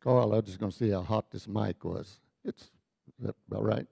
Carl, I was just going to see how hot this mic was. Is that about right?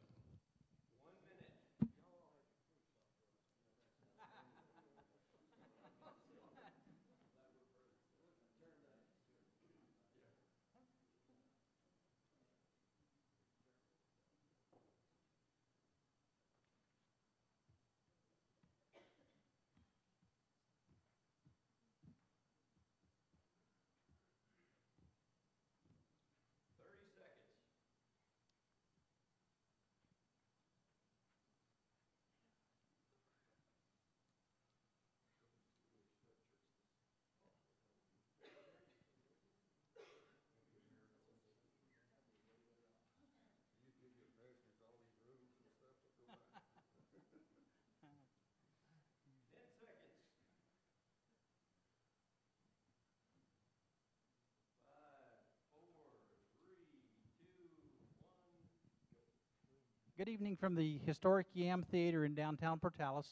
Good evening from the historic Yam Theater in downtown Portales.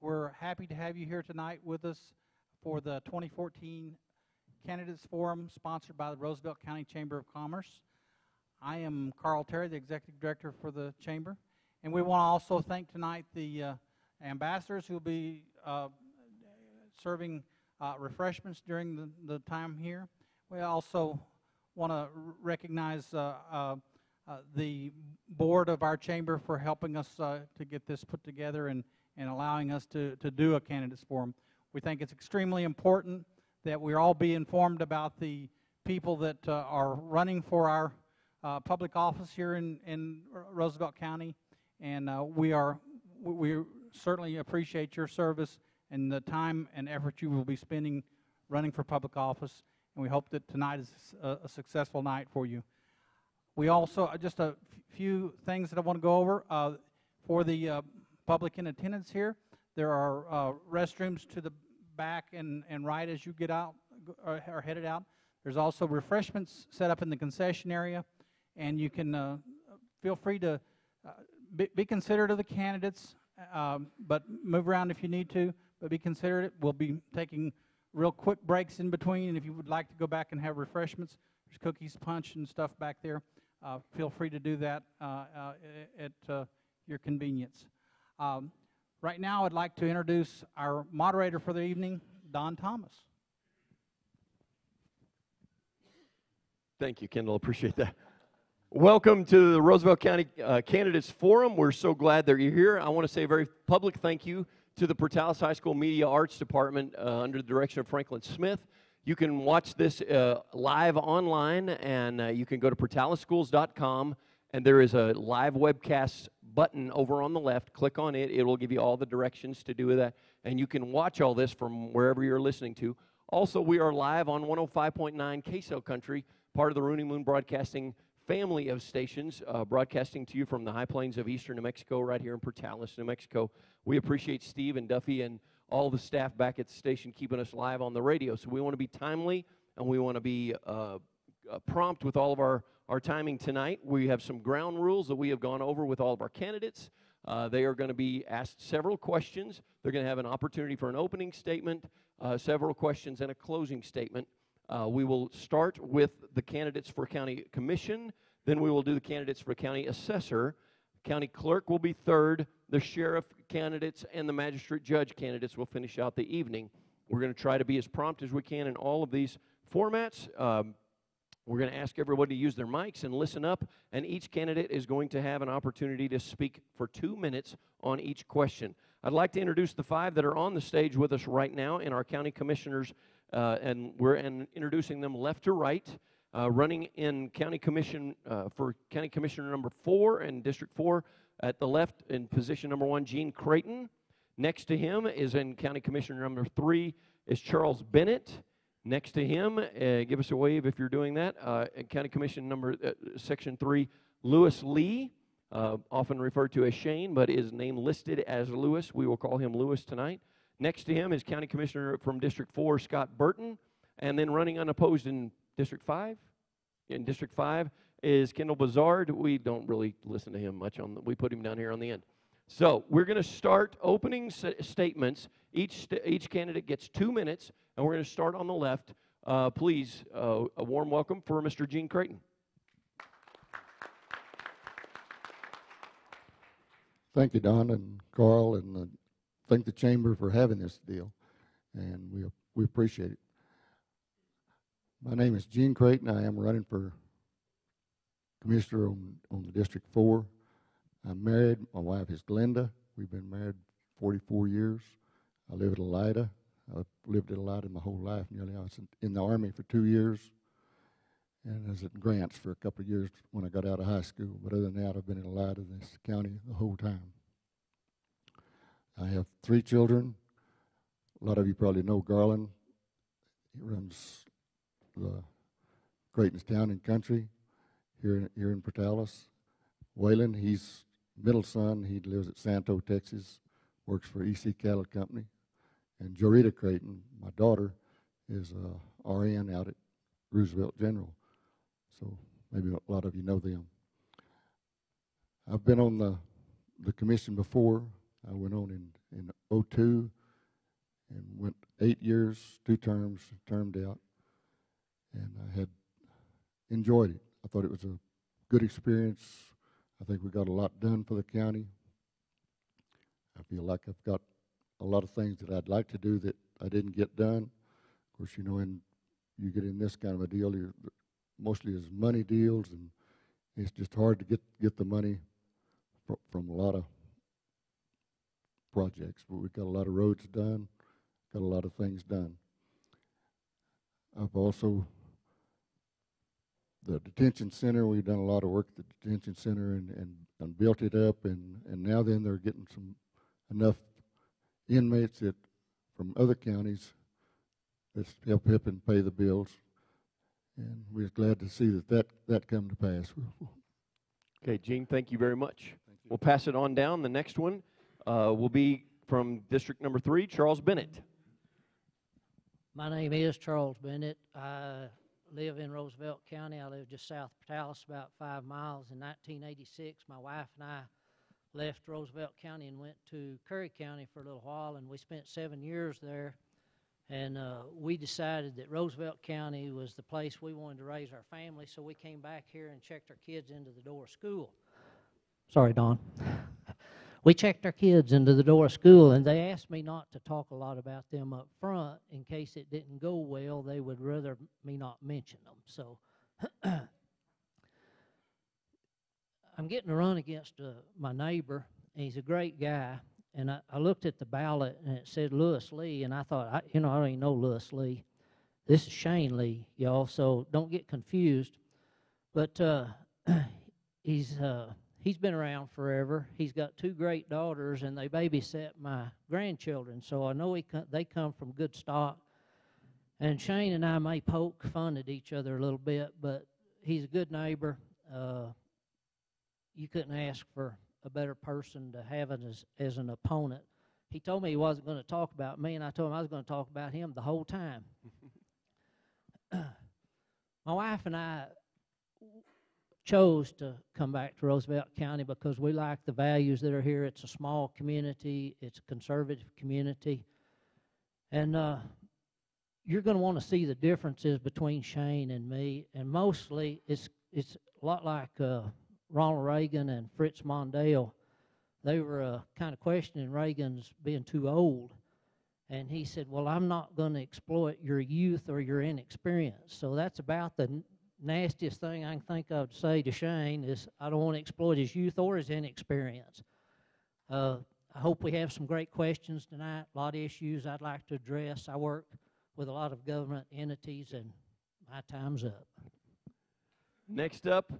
We're happy to have you here tonight with us for the 2014 Candidates Forum sponsored by the Roosevelt County Chamber of Commerce. I am Carl Terry, the Executive Director for the Chamber, and we want to also thank tonight the ambassadors who will be serving refreshments during the time here. We also want to recognize the board of our chamber for helping us to get this put together and allowing us to do a candidates forum. We think it's extremely important that we all be informed about the people that are running for our public office here in Roosevelt County, and we certainly appreciate your service and the time and effort you will be spending running for public office, and we hope that tonight is a successful night for you. We also, just a few things that I want to go over. For the public in attendance here, there are restrooms to the back and right as you get out, or headed out. There's also refreshments set up in the concession area, and you can feel free to be considerate of the candidates, but move around if you need to, but be considerate. We'll be taking real quick breaks in between, and if you would like to go back and have refreshments, there's cookies, punch, and stuff back there. Feel free to do that at your convenience. Right now, I'd like to introduce our moderator for the evening, Don Thomas. Thank you, Kendall. Appreciate that. Welcome to the Roosevelt County Candidates Forum. We're so glad that you're here. I want to say a very public thank you to the Portales High School Media Arts Department under the direction of Franklin Smith. You can watch this live online, and you can go to portaleschools.com, and there is a live webcast button over on the left. Click on it. It will give you all the directions to do that, and you can watch all this from wherever you're listening to. Also, we are live on 105.9 KSL Country, part of the Rooney Moon Broadcasting family of stations, broadcasting to you from the high plains of eastern New Mexico, right here in Portales, New Mexico. We appreciate Steve and Duffy and all the staff back at the station keeping us live on the radio. So we want to be timely, and we want to be prompt with all of our timing tonight. We have some ground rules that we have gone over with all of our candidates. They are going to be asked several questions. They're going to have an opportunity for an opening statement, several questions, and a closing statement. We will start with the candidates for county commission. Then we will do the candidates for county assessor. County clerk will be third. The sheriff candidates and the magistrate judge candidates will finish out the evening. We're going to try to be as prompt as we can in all of these formats. We're going to ask everybody to use their mics and listen up, and each candidate is going to have an opportunity to speak for 2 minutes on each question. I'd like to introduce the 5 that are on the stage with us right now in our county commissioners, and we're introducing them left to right. Running in county commission for county commissioner number 4 and District 4 at the left in position number 1, Gene Creighton. Next to him is in county commissioner number 3 is Charles Bennett. Next to him, give us a wave if you're doing that, in county commission number section 3, Lewis Lee, often referred to as Shane, but is name listed as Lewis. We will call him Lewis tonight. Next to him is county commissioner from District 4, Scott Burton, and then running unopposed in District 5. In District 5 is Kendall Bazard. We don't really listen to him much. We put him down here on the end. So we're going to start opening statements. Each candidate gets 2 minutes, and we're going to start on the left. Please, a warm welcome for Mr. Gene Creighton. Thank you, Don and Carl, and thank the Chamber for having this deal, and we appreciate it. My name is Gene Creighton. I am running for Commissioner on the District 4. I'm married. My wife is Glenda. We've been married 44 years. I live at Elida. I've lived at Elida my whole life nearly. I was in the Army for 2 years, and I was at Grants for a couple of years when I got out of high school. But other than that, I've been in Elida, this county, the whole time. I have 3 children. A lot of you probably know Garland. He runs the Creighton's Town and Country here in Portales. Waylon, he's middle son. He lives at Santo, Texas, works for EC Cattle Company. And Jorita Creighton, my daughter, is a RN out at Roosevelt General. So maybe a lot of you know them. I've been on the commission before. I went on in 2002 and went 8 years, 2 terms, termed out. And I had enjoyed it. I thought it was a good experience. I think we got a lot done for the county. I feel like I've got a lot of things that I'd like to do that I didn't get done. Of course, you know, when you get in this kind of a deal, mostly is money deals, and it's just hard to get the money from a lot of projects. But we've got a lot of roads done, got a lot of things done. I've also, the detention center, we've done a lot of work at the detention center and built it up, and now then they're getting enough inmates from other counties that's helping pay the bills, and we're glad to see that come to pass. Okay, Gene, thank you very much. We'll pass it on down. The next one will be from District Number 3, Charles Bennett. My name is Charles Bennett. I live in Roosevelt County. I live just south of Portales, about 5 miles. In 1986, my wife and I left Roosevelt County and went to Curry County for a little while, and we spent 7 years there. And we decided that Roosevelt County was the place we wanted to raise our family, so we came back here and checked our kids into the door of school. Sorry, Don. We checked our kids into the door of school, and they asked me not to talk a lot about them up front in case it didn't go well. They would rather me not mention them. So I'm getting to run against my neighbor, and he's a great guy. And I looked at the ballot, and it said Lewis Lee, and I thought, I don't even know Lewis Lee. This is Shane Lee, y'all, so don't get confused. But he's been around forever. He's got 2 great daughters, and they babysit my grandchildren, so I know they come from good stock. And Shane and I may poke fun at each other a little bit, but he's a good neighbor. You couldn't ask for a better person to have as an opponent. He told me he wasn't going to talk about me, and I told him I was going to talk about him the whole time. My wife and I chose to come back to Roosevelt County because we like the values that are here. It's a small community. It's a conservative community. And you're going to want to see the differences between Shane and me. And mostly it's a lot like Ronald Reagan and Fritz Mondale. They were kind of questioning Reagan's being too old. And he said, well, I'm not going to exploit your youth or your inexperience. So that's about the nastiest thing I can think of to say to Shane is I don't want to exploit his youth or his inexperience. I hope we have some great questions tonight, a lot of issues I'd like to address. I work with a lot of government entities, and my time's up. Next up,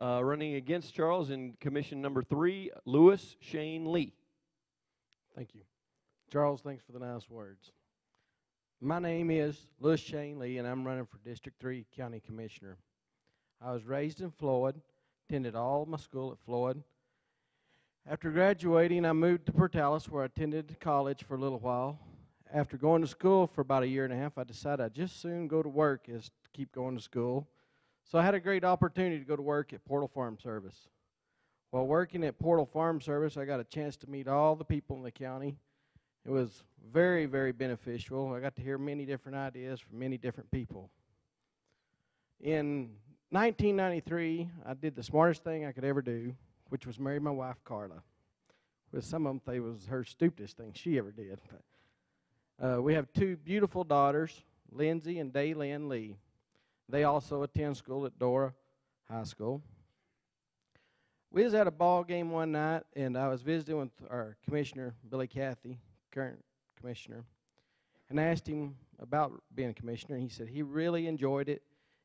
running against Charles in Commission Number 3, Lewis Shane Lee. Thank you. Charles, thanks for the nice words. My name is Lewis Shane Lee, and I'm running for District 3 County Commissioner. I was raised in Floyd, attended all my school at Floyd. After graduating, I moved to Portales, where I attended college for a little while. After going to school for about a year and a half, I decided I'd just soon go to work as to keep going to school. So I had a great opportunity to go to work at Portal Farm Service. While working at Portal Farm Service, I got a chance to meet all the people in the county. It was very, very beneficial. I got to hear many different ideas from many different people. In 1993, I did the smartest thing I could ever do, which was marry my wife, Carla. With some of them, they was her stupidest thing she ever did. But, we have two beautiful daughters, Lindsay and Daylynn Lee. They also attend school at Dora High School. We was at a ball game one night, and I was visiting with our commissioner, Billy Cathy, current commissioner, and I asked him about being a commissioner, and he said he really enjoyed it,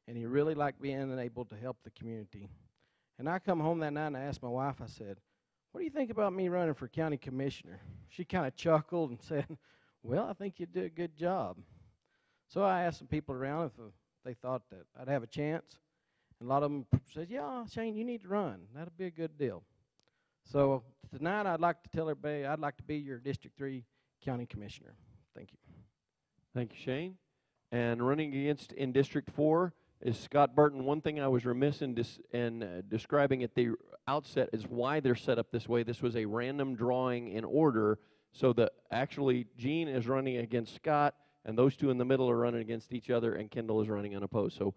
and he really liked being able to help the community. And I come home that night, and I asked my wife, I said, what do you think about me running for county commissioner? She kind of chuckled and said, well, I think you do a good job. So I asked some people around if they thought that I'd have a chance. And a lot of them said, yeah, Shane, you need to run. That'd be a good deal. So tonight I'd like to tell everybody I'd like to be your District 3 County Commissioner. Thank you. Thank you, Shane. And running against in District 4 is Scott Burton. One thing I was remiss in describing at the outset is why they're set up this way. This was a random drawing in order, so that actually Gene is running against Scott, and those two in the middle are running against each other, and Kendall is running unopposed. So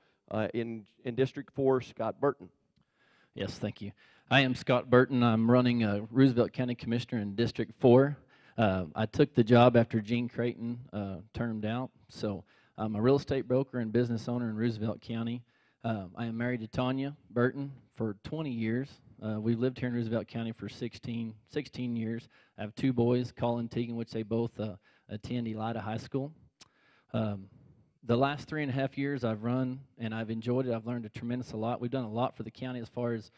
in District 4, Scott Burton. Yes, thank you. I am Scott Burton. I'm running Roosevelt County Commissioner in District 4. I took the job after Gene Creighton termed out. So I'm a real estate broker and business owner in Roosevelt County. I am married to Tanya Burton for 20 years. We've lived here in Roosevelt County for 16 years. I have two boys, Colin and Tegan, which they both attend Elida High School. The last 3.5 years I've run, and I've enjoyed it. I've learned a tremendous lot. We've done a lot for the county as far as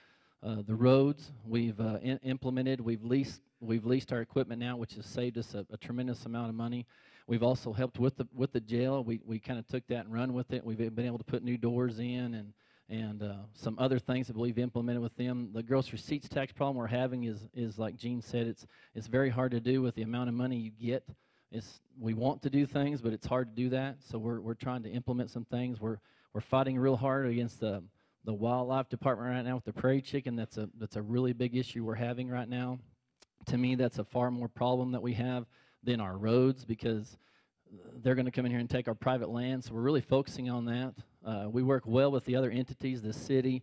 the roads. We've implemented. We've leased our equipment now, which has saved us a tremendous amount of money. We've also helped with the jail. We kind of took that and run with it. We've been able to put new doors in and some other things that we've implemented with them. The gross receipts tax problem we're having is like Gene said, it's very hard to do with the amount of money you get. We want to do things, but it's hard to do that. So we're trying to implement some things. We're fighting real hard against the wildlife department right now with the prairie chicken. That's a really big issue we're having right now. To me, that's a far more problem that we have than our roads, because they're going to come in here and take our private land. So we're really focusing on that. We work well with the other entities, the city,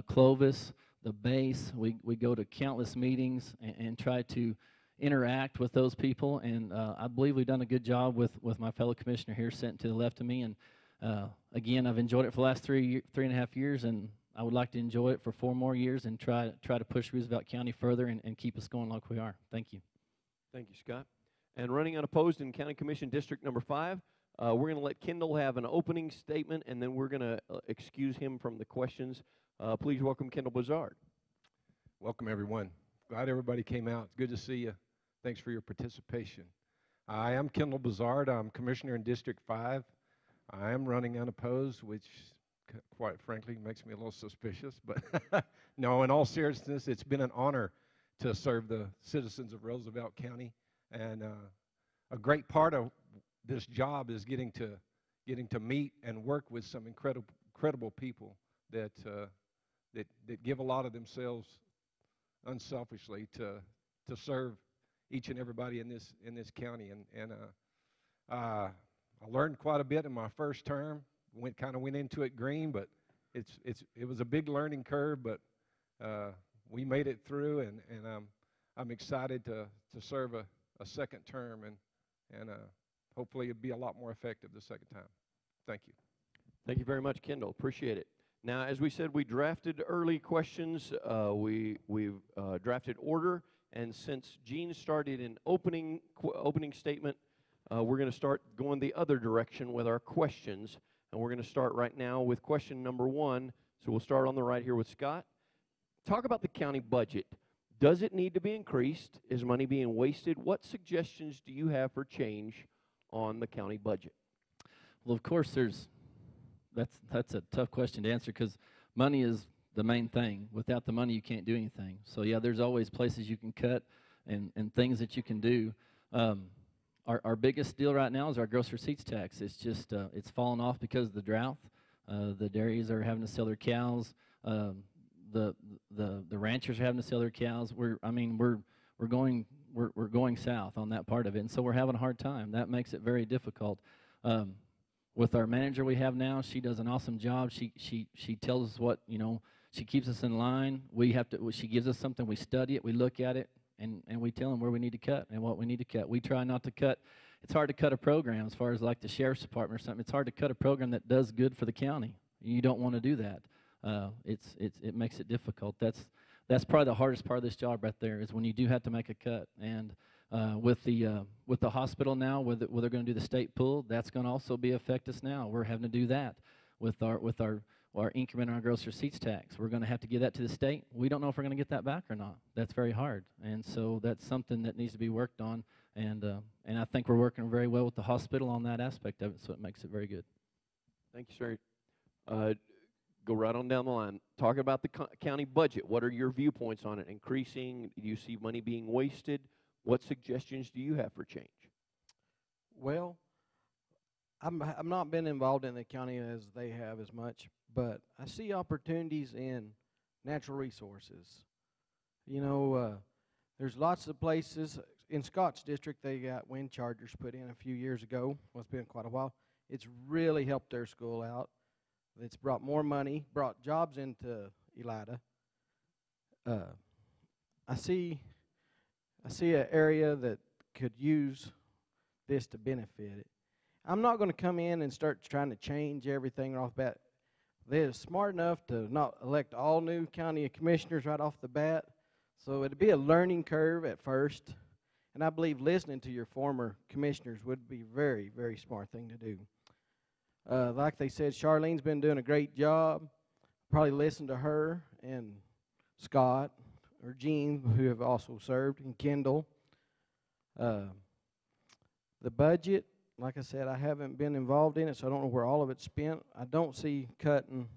Clovis, the base. We go to countless meetings and try to interact with those people, and I believe we've done a good job with my fellow commissioner here sitting to the left of me. And again, I've enjoyed it for the last 3.5 years, and I would like to enjoy it for 4 more years and try to push Roosevelt County further and keep us going like we are. Thank you. Thank you, Scott. And running unopposed in County Commission District number 5, we're going to let Kendall have an opening statement, and then we're going to excuse him from the questions. Please welcome Kendall Blizzard. Welcome, everyone. Glad everybody came out. It's good to see you. Thanks for your participation. I am Kendall Blizzard. I'm Commissioner in District 5. I am running unopposed, which quite frankly makes me a little suspicious. But no, in all seriousness, it's been an honor to serve the citizens of Roosevelt County. And a great part of this job is getting to meet and work with some incredible people that give a lot of themselves unselfishly to serve each and everybody in this county. And I learned quite a bit in my first term. Went into it green, but it was a big learning curve. But we made it through, and I'm excited to serve a second term, and hopefully it'll be a lot more effective the second time. Thank you. Thank you very much, Kendall. Appreciate it. Now, as we said, we drafted early questions. We've drafted order, and since Gene started an opening statement, we're going to start going the other direction with our questions, and we're going to start right now with question number 1. So we'll start on the right here with Scott. Talk about the county budget. Does it need to be increased? Is money being wasted? What suggestions do you have for change on the county budget? Well, of course, that's a tough question to answer, because money is the main thing. Without the money, you can't do anything. So yeah, there's always places you can cut and things that you can do. Our biggest deal right now is our gross receipts tax. It's just it's fallen off because of the drought. The dairies are having to sell their cows. The ranchers are having to sell their cows. We're going south on that part of it, and so we're having a hard time. That makes it very difficult. with our manager we have now, she does an awesome job. She tells us what, she keeps us in line. She gives us something, we study it, we look at it, and we tell them where we need to cut and what we need to cut. We try not to cut. It's hard to cut a program as far as like the sheriff's department or something. It's hard to cut a program that does good for the county. You don't want to do that. It makes it difficult. That's probably the hardest part of this job right there, is when you do have to make a cut. And with the hospital now, where they're going to do the state pool, that's going to also affect us now. We're having to do that with our increment on our gross receipts tax. We're going to have to give that to the state. We don't know if we're going to get that back or not. That's very hard, and so that's something that needs to be worked on. And I think we're working very well with the hospital on that aspect of it, so it makes it very good. Thank you, sir. Go right on down the line. Talk about the county budget. What are your viewpoints on it? Increasing? Do you see money being wasted? What suggestions do you have for change? Well, I've not been involved in the county as they have as much, but I see opportunities in natural resources. There's lots of places. In Scott's district, they got wind chargers put in a few years ago. Well, it's been quite a while. It's really helped their school out. It's brought more money, brought jobs into Elida. I see an area that could use this to benefit it. I'm not going to come in and start trying to change everything off the bat. They're smart enough to not elect all new county commissioners right off the bat, so it'd be a learning curve at first. And I believe listening to your former commissioners would be a very, very smart thing to do. Like they said, Charlene's been doing a great job. Probably listen to her and Scott or Gene, who have also served, and Kendall. The budget, like I said, I haven't been involved in it, so I don't know where all of it's spent. I don't see cutting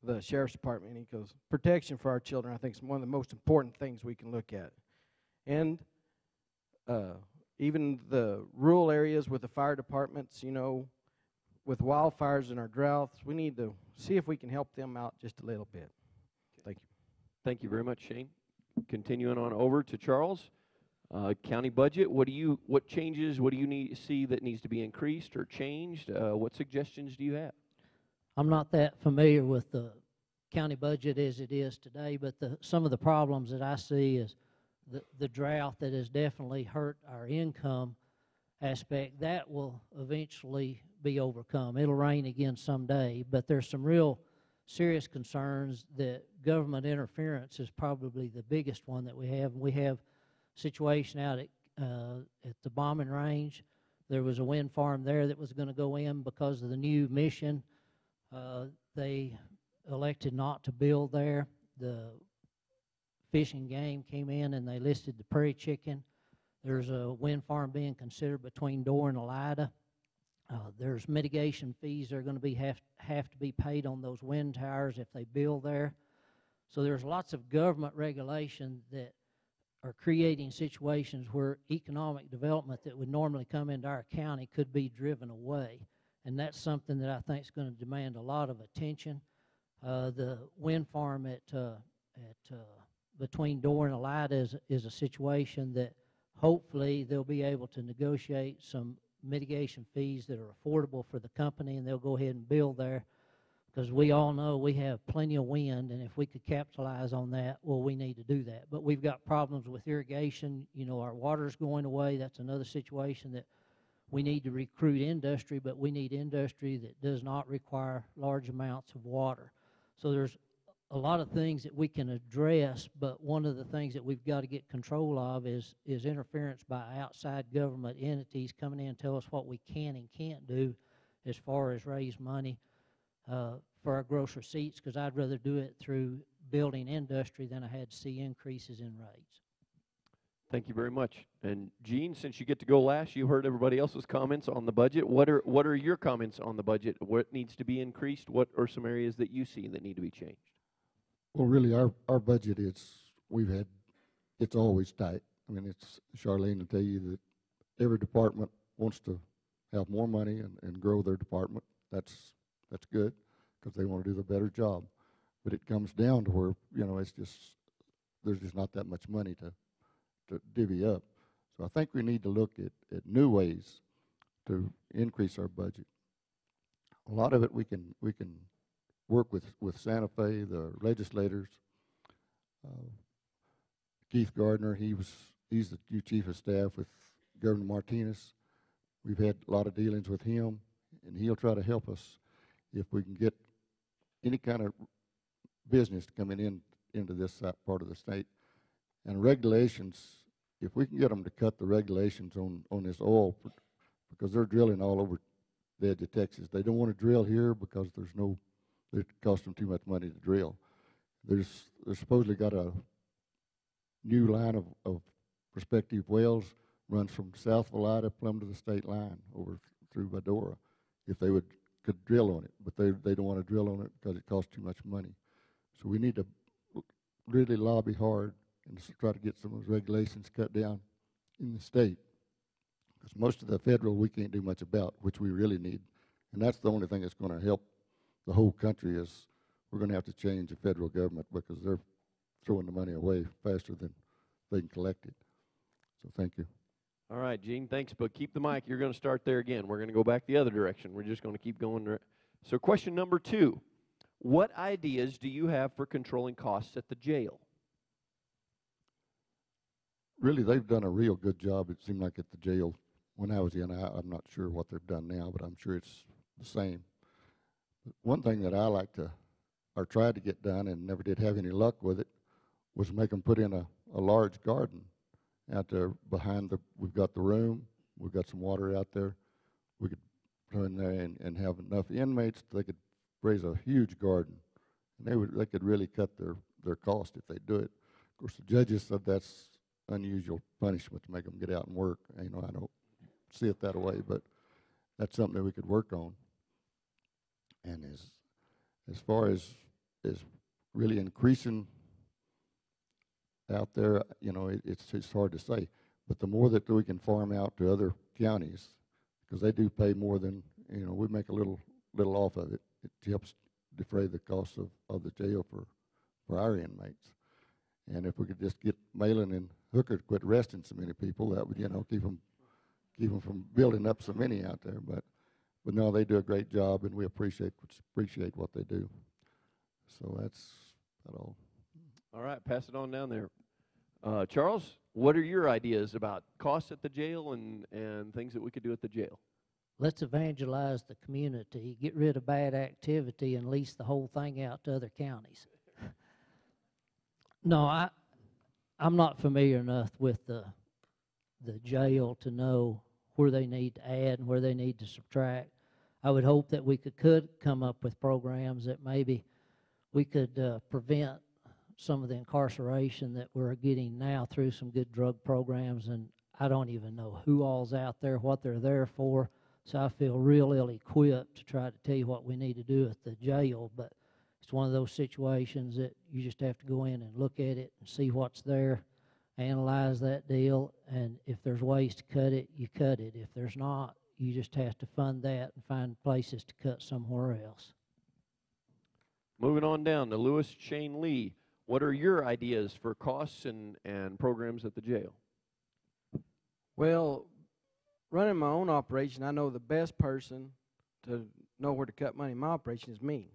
the sheriff's department any, because protection for our children, I think, is one of the most important things we can look at. And even the rural areas with the fire departments, with wildfires and our droughts, we need to see if we can help them out just a little bit. Thank you. Thank you very much, Shane. Continuing on over to Charles. County budget, what changes, what do you see that needs to be increased or changed? What suggestions do you have? I'm not that familiar with the county budget as it is today, but some of the problems that I see is the drought that has definitely hurt our income aspect. That will eventually be overcome. It'll rain again someday, but there's some real serious concerns that government interference is probably the biggest one that we have. We have a situation out at the bombing range. There was a wind farm there that was going to go in because of the new mission. They elected not to build there. The Fish and Game came in and they listed the prairie chicken. There's a wind farm being considered between Door and Elida. There's mitigation fees that are going to have to be paid on those wind towers if they build there. So there's lots of government regulation that are creating situations where economic development that would normally come into our county could be driven away. And that's something that I think is going to demand a lot of attention. The wind farm at between Door and Elida is a situation that hopefully they'll be able to negotiate some mitigation fees that are affordable for the company, and they'll go ahead and build there, because we all know we have plenty of wind, and if we could capitalize on that, well, we need to do that. But we've got problems with irrigation. Our water's going away. That's another situation that we need to recruit industry, but we need industry that does not require large amounts of water. So there's a lot of things that we can address, but one of the things that we've got to get control of is interference by outside government entities coming in and tell us what we can and can't do as far as raise money for our gross receipts, because I'd rather do it through building industry than I had to see increases in rates. Thank you very much. And Gene, since you get to go last, you heard everybody else's comments on the budget. What are your comments on the budget? What needs to be increased? What are some areas that you see that need to be changed? Well, really, our budget it's always tight. I mean, Charlene will tell you that every department wants to have more money and grow their department. That's good, because they want to do the better job. But it comes down to where, there's just not that much money to divvy up. So I think we need to look at new ways to increase our budget. a lot of it we can work with Santa Fe, the legislators. Keith Gardner, he's the new chief of staff with Governor Martinez. We've had a lot of dealings with him, and he'll try to help us if we can get any kind of business coming into this part of the state. And regulations, if we can get them to cut the regulations on this oil, because they're drilling all over the edge of Texas. They don't want to drill here because it costs them too much money to drill. They're supposedly got a new line of prospective wells runs from South Valida plumb to the state line over through Medora, if they could drill on it, but they don't want to drill on it because it costs too much money. So we need to really lobby hard and try to get some of those regulations cut down in the state, because most of the federal we can't do much about, which we really need, and that's the only thing that's going to help the whole country. Is we're going to have to change the federal government, because they're throwing the money away faster than they can collect it. So thank you. All right, Gene, thanks, but keep the mic. You're going to start there again. We're going to go back the other direction. We're just going to keep going. So question number 2, what ideas do you have for controlling costs at the jail? Really, they've done a real good job, it seemed like, at the jail when I was in. I'm not sure what they've done now, but I'm sure it's the same. But one thing that I like to, or tried to get done and never did have any luck with it, was make them put in a large garden out there behind we've got the room, we've got some water out there. We could go in there and have enough inmates they could raise a huge garden. And they could really cut their cost if they do it. Of course, the judges said that's unusual punishment to make them get out and work. I don't see it that way, but that's something that we could work on. And as far as really increasing out there, it's hard to say. But the more that we can farm out to other counties, because they do pay more than, we make a little off of it. It helps defray the costs of the jail for our inmates. And if we could just get Malin and Hooker to quit arresting so many people, that would, keep them from building up so many out there. But no, they do a great job, and we appreciate what they do. So that's about all. All right, pass it on down there. Charles, what are your ideas about costs at the jail and things that we could do at the jail? Let's evangelize the community, get rid of bad activity, and lease the whole thing out to other counties. No, I'm not familiar enough with the jail to know where they need to add and where they need to subtract. I would hope that we could come up with programs that maybe we could prevent some of the incarceration that we're getting now through some good drug programs. And I don't even know who all's out there, what they're there for. So I feel real ill-equipped to try to tell you what we need to do at the jail. But it's one of those situations that you just have to go in and look at it and see what's there, analyze that deal, and if there's ways to cut it, you cut it. If there's not, you just have to fund that and find places to cut somewhere else. Moving on down to Lewis Shane Lee. What are your ideas for costs and programs at the jail? Well, running my own operation, I know the best person to know where to cut money in my operation is me.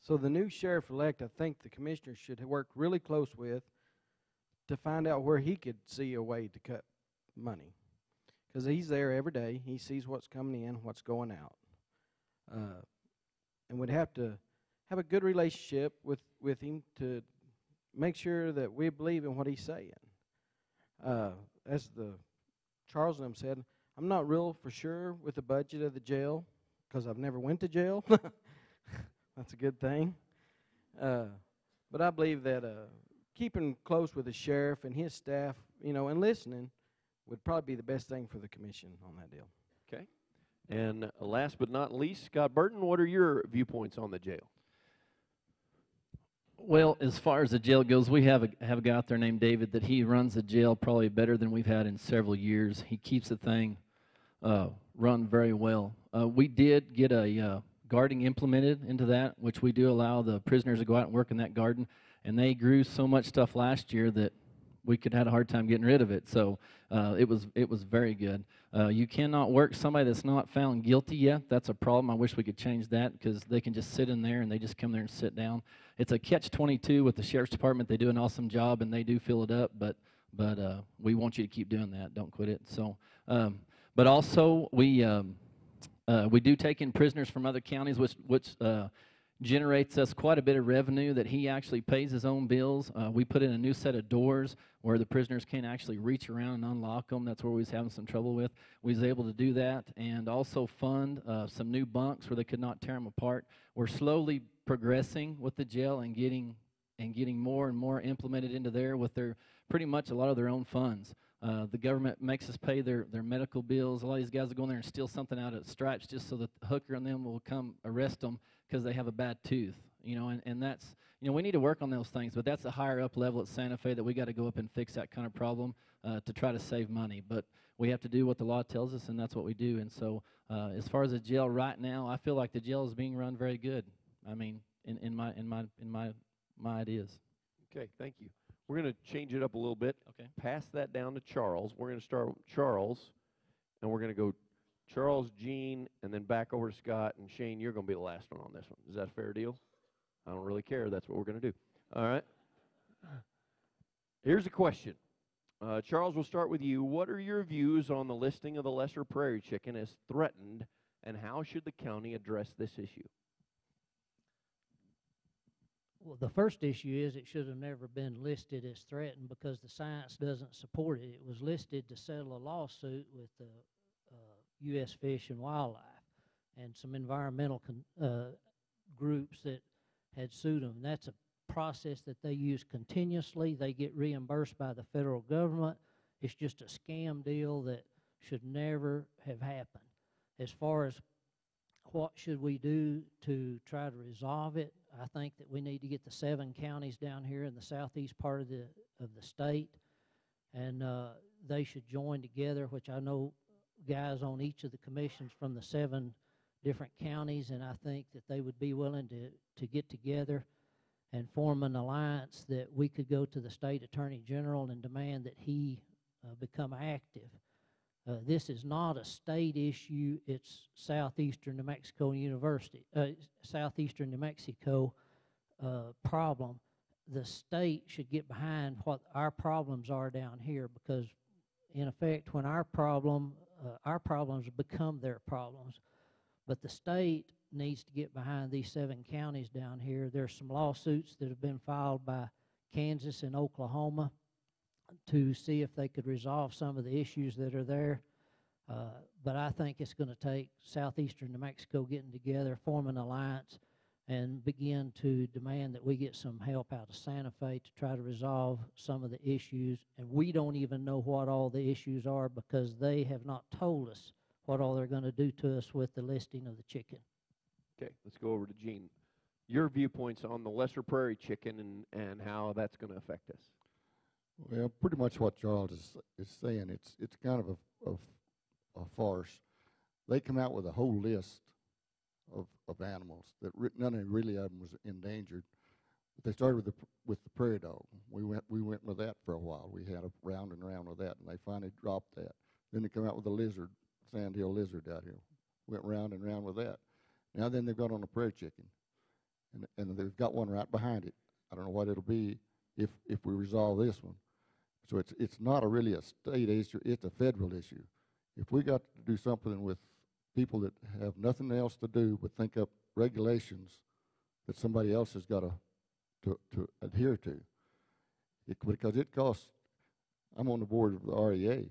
So the new sheriff-elect, I think the commissioner should work really close with to find out where he could see a way to cut money. Because he's there every day. He sees what's coming in, what's going out. And we'd have to have a good relationship with him to make sure that we believe in what he's saying. As the Charles and them said, I'm not real for sure with the budget of the jail because I've never went to jail. That's a good thing. But I believe that keeping close with the sheriff and his staff, and listening would probably be the best thing for the commission on that deal. Okay. And last but not least, Scott Burton, what are your viewpoints on the jail? Well, as far as the jail goes, we have a guy out there named David that he runs the jail probably better than we've had in several years. He keeps the thing run very well. We did get a gardening implemented into that, which we do allow the prisoners to go out and work in that garden. And they grew so much stuff last year that we could have had a hard time getting rid of it. So it was very good. You cannot work somebody that's not found guilty yet. That's a problem. I wish we could change that, because they can just sit in there and they just come there and sit down. It's a catch-22 with the sheriff's department. They do an awesome job and they do fill it up, but we want you to keep doing that. Don't quit it. So, but also we do take in prisoners from other counties, which generates us quite a bit of revenue that he actually pays his own bills. We put in a new set of doors where the prisoners can't actually reach around and unlock them. That's where we was having some trouble with. We was able to do that, and also fund some new bunks where they could not tear them apart. We're slowly progressing with the jail and getting more and more implemented into there with their pretty much a lot of their own funds. The government makes us pay their medical bills. A lot of these guys will go in there and steal something out of Stripes just so that the hooker and them will come arrest them because they have a bad tooth, and that's, we need to work on those things, but that's a higher up level at Santa Fe that we got to go up and fix that kind of problem to try to save money. But we have to do what the law tells us, and that's what we do. And so as far as the jail right now, I feel like the jail is being run very good. I mean, in my ideas. Okay, thank you. We're going to change it up a little bit. Okay. Pass that down to Charles. We're going to start with Charles, and we're going to go Charles, Gene, and then back over to Scott. And Shane, you're going to be the last one on this one. Is that a fair deal? I don't really care. That's what we're going to do. All right. Here's a question. Charles, we'll start with you. What are your views on the listing of the lesser prairie chicken as threatened, and how should the county address this issue? Well, the first issue is it should have never been listed as threatened because the science doesn't support it. It was listed to settle a lawsuit with the U.S. Fish and Wildlife and some environmental groups that had sued them. That's a process that they use continuously. They get reimbursed by the federal government. It's just a scam deal that should never have happened. As far as what should we do to try to resolve it, I think that we need to get the 7 counties down here in the southeast part of the state, and they should join together, which I know guys on each of the commissions from the 7 different counties, and I think that they would be willing to get together and form an alliance that we could go to the state attorney general and demand that he become active. This is not a state issue. It's southeastern New Mexico southeastern New Mexico problem. The state should get behind what our problems are down here, because in effect, when our problems become their problems. But the state needs to get behind these 7 counties down here. There's some lawsuits that have been filed by Kansas and Oklahoma to see if they could resolve some of the issues that are there. But I think it's going to take southeastern New Mexico getting together, form an alliance, and begin to demand that we get some help out of Santa Fe to try to resolve some of the issues. And we don't even know what all the issues are because they have not told us what all they're going to do to us with the listing of the chicken. Okay, let's go over to Gene. Your viewpoints on the lesser prairie chicken and how that's going to affect us. Well, pretty much what Charles is saying. It's kind of a farce. They come out with a whole list of animals that none of really of them was endangered. But they started with the prairie dog. We went with that for a while. We had a round and round with that, and they finally dropped that. Then they come out with the lizard, sandhill lizard out here. Went round and round with that. Now then they've got on a prairie chicken, and they've got one right behind it. I don't know what it'll be if we resolve this one. So it's not really a state issue. It's a federal issue. If we got to do something with people that have nothing else to do but think up regulations that somebody else has got to adhere to, because it costs. I'm on the board of the REA,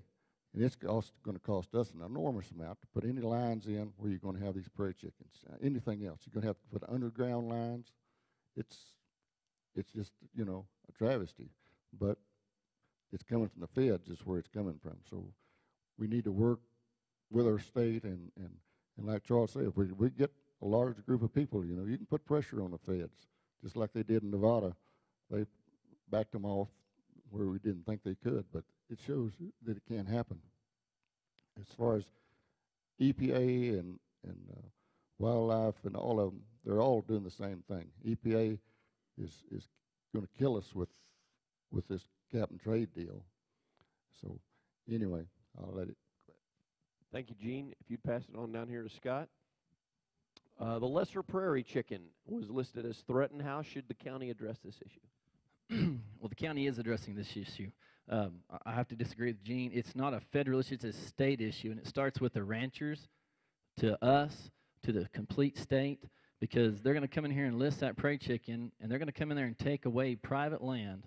and it's going to cost us an enormous amount to put any lines in where you're going to have these prairie chickens. Anything else, you're going to have to put underground lines. It's just a travesty, but it's coming from the feds is where it's coming from. So we need to work with our state and like Charles said, if we get a large group of people, you can put pressure on the feds, just like they did in Nevada. They backed them off where we didn't think they could, but it shows that it can happen. As far as EPA and wildlife and all of them, they're all doing the same thing. EPA is going to kill us with this cap and trade deal. So anyway, I'll let it. Thank you, Gene. If you'd pass it on down here to Scott. The lesser prairie chicken was listed as threatened. How should the county address this issue? Well, the county is addressing this issue. I have to disagree with Gene. It's not a federal issue, it's a state issue, and it starts with the ranchers, to us, to the complete state, because they're going to come in here and list that prairie chicken, and they're going to come in there and take away private land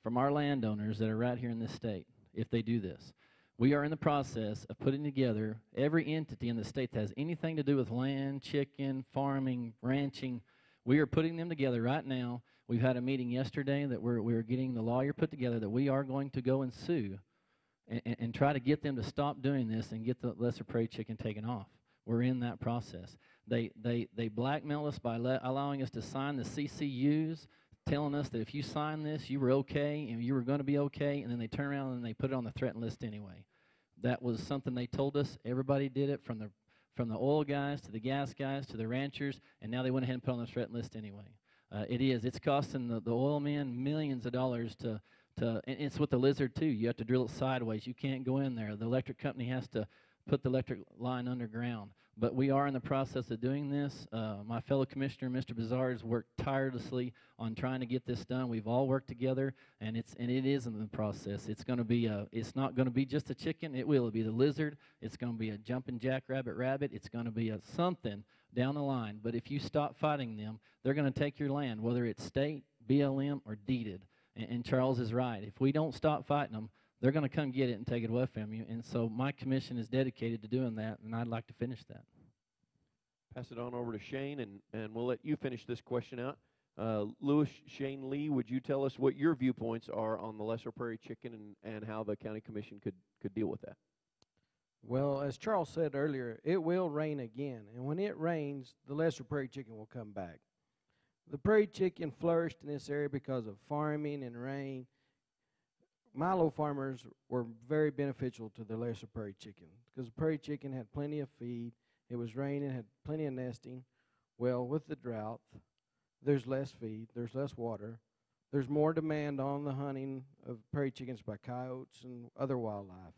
from our landowners that are right here in this state if they do this. We are in the process of putting together every entity in the state that has anything to do with land, chicken, farming, ranching. We are putting them together right now. We've had a meeting yesterday that we're getting the lawyer put together that we are going to go and sue and try to get them to stop doing this and get the lesser prairie chicken taken off. We're in that process. They blackmail us by allowing us to sign the CCUs, telling us that if you sign this, you were okay and you were going to be okay, and then they turn around and they put it on the threatened list anyway. That was something they told us. Everybody did it, from the oil guys to the gas guys to the ranchers, and now they went ahead and put it on the threatened list anyway. It's costing the oil men millions of dollars to and it's with the lizard too. You have to drill it sideways. You can't go in there. The electric company has to put the electric line underground. But we are in the process of doing this. My fellow commissioner, Mr. Bizarre, has worked tirelessly on trying to get this done. We've all worked together, and it is in the process. It's going to be it's not going to be just a chicken. It'll be the lizard. It's going to be a jumping jackrabbit rabbit. It's going to be a something down the line. But if you stop fighting them, they're going to take your land, whether it's state, BLM, or deeded. And Charles is right. If we don't stop fighting them, they're going to come get it and take it away from you. And so my commission is dedicated to doing that, and I'd like to finish that. Pass it on over to Shane, and we'll let you finish this question out. Lewis, Shane Lee, would you tell us what your viewpoints are on the lesser prairie chicken and how the county commission could deal with that? Well, as Charles said earlier, it will rain again, and when it rains, the lesser prairie chicken will come back. The prairie chicken flourished in this area because of farming and rain. Milo farmers were very beneficial to the lesser prairie chicken because the prairie chicken had plenty of feed. It was raining, had plenty of nesting. Well, with the drought, there's less feed, there's less water. There's more demand on the hunting of prairie chickens by coyotes and other wildlife.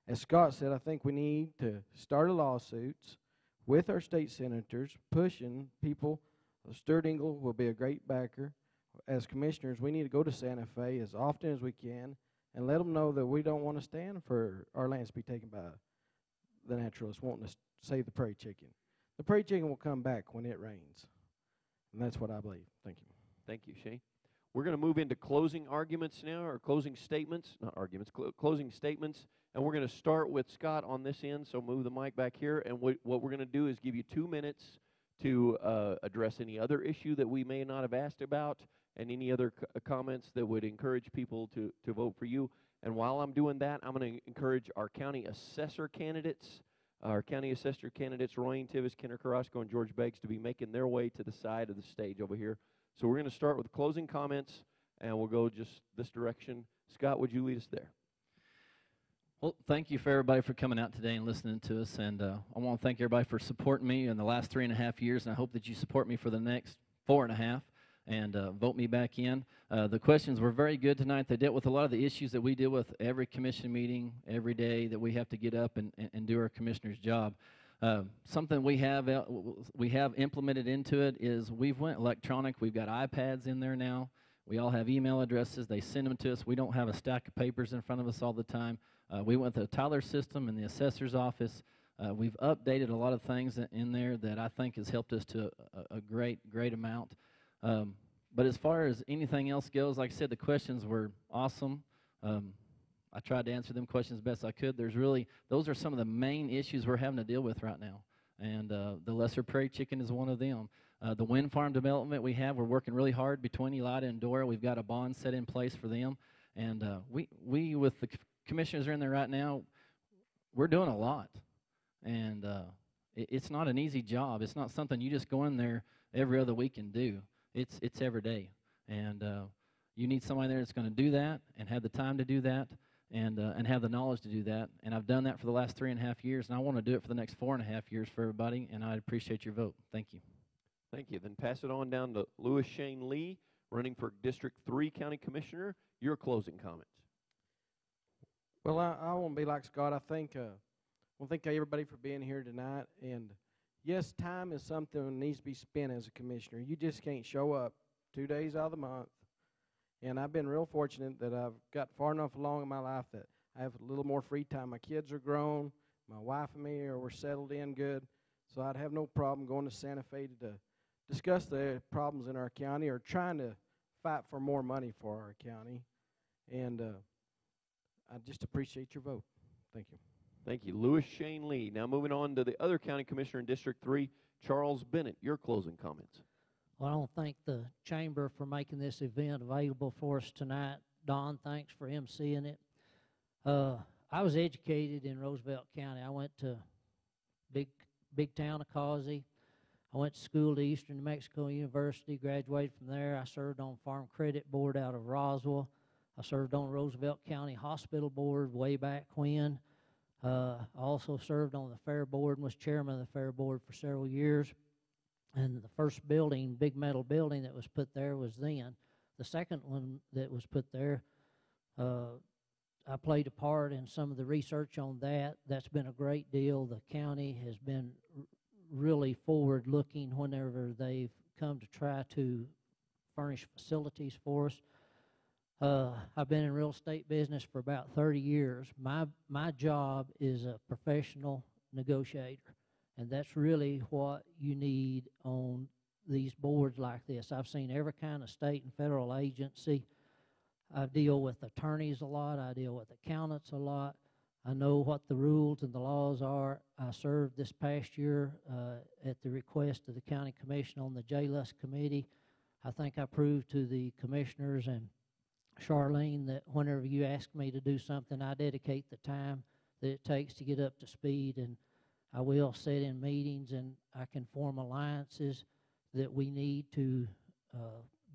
As Scott said, I think we need to start lawsuits with our state senators, pushing people. Stuart Ingle will be a great backer. As commissioners, we need to go to Santa Fe as often as we can and let them know that we don't want to stand for our lands to be taken by the naturalists wanting to save the prairie chicken. The prairie chicken will come back when it rains, and that's what I believe. Thank you. Thank you, Shane. We're going to move into closing arguments now, or closing statements, not arguments, closing statements, and we're going to start with Scott on this end, so move the mic back here, and what we're going to do is give you 2 minutes to address any other issue that we may not have asked about, and any other comments that would encourage people to vote for you. And while I'm doing that, I'm going to encourage our county assessor candidates, Royan Tivis, Kenner Carrasco, and George Beggs to be making their way to the side of the stage over here. So we're going to start with closing comments, and we'll go just this direction. Scott, would you lead us there? Well, thank you for everybody for coming out today and listening to us, and I want to thank everybody for supporting me in the last 3.5 years, and I hope that you support me for the next 4.5 and vote me back in. The questions were very good tonight. They dealt with a lot of the issues that we deal with every commission meeting, every day that we have to get up and do our commissioner's job. Something we have implemented into it is we've went electronic. We've got iPads in there now. We all have email addresses. They send them to us. We don't have a stack of papers in front of us all the time. We went to the Tyler system in the assessor's office. We've updated a lot of things in there that I think has helped us to a great amount. But as far as anything else goes, like I said, the questions were awesome. I tried to answer them questions as best I could. Those are some of the main issues we're having to deal with right now. And the lesser prairie chicken is one of them. The wind farm development we're working really hard between Elida and Dora. We've got a bond set in place for them. And we with the commissioners are in there right now, we're doing a lot. And it's not an easy job. It's not something you just go in there every other week and do. It's every day. And you need somebody there that's going to do that and have the time to do that and have the knowledge to do that. And I've done that for the last 3.5 years, and I want to do it for the next 4.5 years for everybody, and I appreciate your vote. Thank you. Thank you. Then pass it on down to Lewis Shane Lee, running for District 3 County Commissioner. your closing comments. Well, I won't be like Scott. I want to thank everybody for being here tonight. And yes, time is something that needs to be spent as a commissioner. You just can't show up 2 days out of the month. And I've been real fortunate that I've got far enough along in my life that I have a little more free time. My kids are grown. My wife and me we're settled in good. So I'd have no problem going to Santa Fe to discuss the problems in our county or trying to fight for more money for our county. And I just appreciate your vote. Thank you. Thank you. Lewis Shane Lee. Now moving on to the other county commissioner in District 3, Charles Bennett. Your closing comments. Well, I want to thank the Chamber for making this event available for us tonight. Don, thanks for emceeing it. I was educated in Roosevelt County. I went to big town of Causey. I went to school at Eastern New Mexico University, graduated from there. I served on Farm Credit Board out of Roswell. I served on Roosevelt County Hospital Board way back when. I also served on the Fair Board and was chairman of the Fair Board for several years. And the first building, big metal building that was put there was then. The second one that was put there, I played a part in some of the research on that. That's been a great deal. The county has been really forward-looking whenever they've come to try to furnish facilities for us. I've been in real estate business for about 30 years. My job is a professional negotiator, and that's really what you need on these boards like this. I've seen every kind of state and federal agency. I deal with attorneys a lot. I deal with accountants a lot. I know what the rules and the laws are. I served this past year at the request of the county commission on the JLUS committee. I think I proved to the commissioners and Charlene that whenever you ask me to do something, I dedicate the time that it takes to get up to speed, and I will sit in meetings and I can form alliances that we need to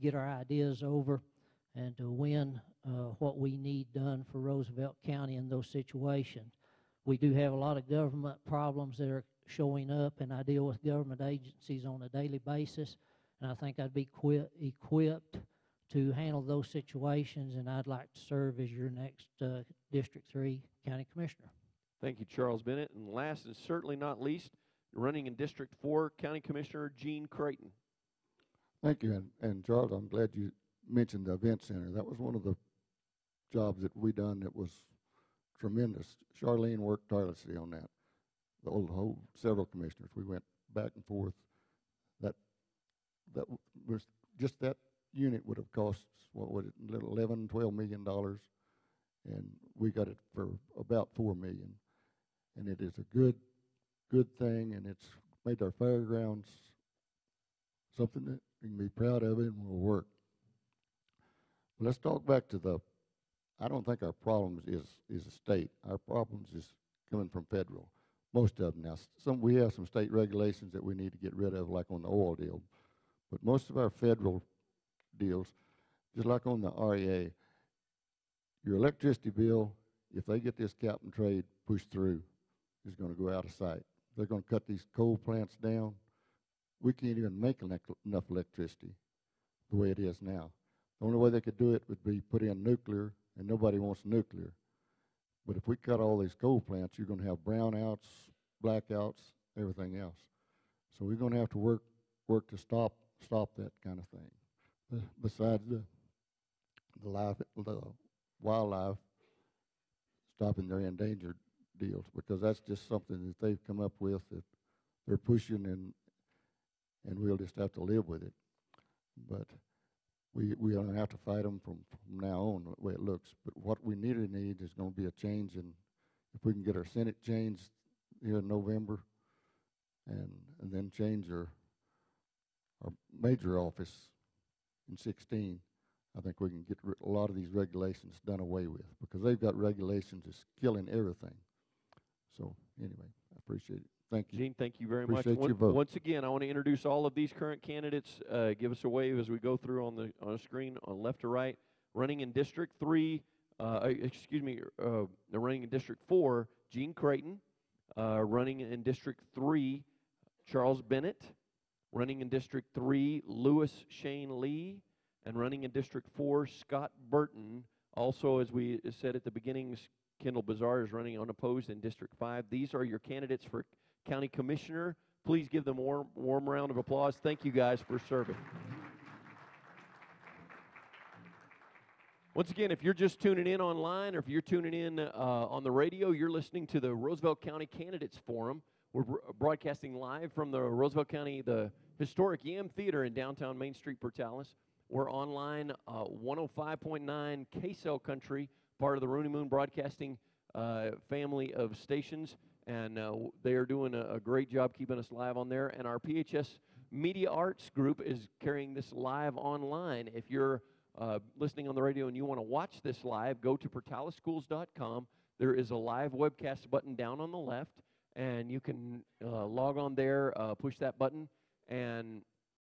get our ideas over and to win what we need done for Roosevelt County in those situations. We do have a lot of government problems that are showing up, and I deal with government agencies on a daily basis, and I think I'd be equipped to handle those situations, and I'd like to serve as your next District 3 County Commissioner. Thank you, Charles Bennett. And last and certainly not least, running in District 4, County Commissioner Gene Creighton. Thank you, and Charles, I'm glad you mentioned the event center. That was one of the jobs that we done that was tremendous. Charlene worked tirelessly on that. The whole several commissioners, we went back and forth. That was just that unit would have cost what would it, $11-12 million, and we got it for about $4 million. And it is a good thing, and it's made our fairgrounds something that we can be proud of it and will work. But let's talk back to I don't think our problems is a state. Our problems is coming from federal, most of them. Now, we have some state regulations that we need to get rid of, like on the oil deal. But most of our federal deals, just like on the REA, your electricity bill, if they get this cap and trade pushed through, is going to go out of sight. They're going to cut these coal plants down. We can't even make enough electricity the way it is now. The only way they could do it would be put in nuclear, and nobody wants nuclear. But if we cut all these coal plants, you're going to have brownouts, blackouts, everything else. So we're going to have to work to stop that kind of thing. Besides the wildlife, stopping their endangered deals, because that's just something that they've come up with that they're pushing, and we'll just have to live with it. But we don't have to fight them from now on the way it looks. But what we need is going to be a change, and if we can get our Senate changed here in November, and then change our major office in 2016, I think we can get a lot of these regulations done away with, because they've got regulations that's killing everything. So anyway, I appreciate it. Thank you. Gene, thank you very Appreciate much. your vote. Once again, I want to introduce all of these current candidates. Give us a wave as we go through on the screen on left to right. Running in District 3, running in District 4, Gene Creighton. Running in District 3, Charles Bennett. Running in District 3, Lewis Shane Lee. And running in District 4, Scott Burton. Also, as we said at the beginning, Kendall Bazar is running unopposed in District 5. These are your candidates for County Commissioner. Please give them a warm round of applause. Thank you guys for serving. Once again, if you're just tuning in online or if you're tuning in on the radio, you're listening to the Roosevelt County Candidates Forum. We're broadcasting live from the Roosevelt County, the historic Yam Theater in downtown Main Street, Portales. We're online, 105.9 KSL Country, part of the Rooney Moon Broadcasting family of stations, and they are doing a great job keeping us live on there. And our PHS Media Arts group is carrying this live online. If you're listening on the radio and you want to watch this live, go to portaleschools.com. There is a live webcast button down on the left, and you can log on there, push that button, and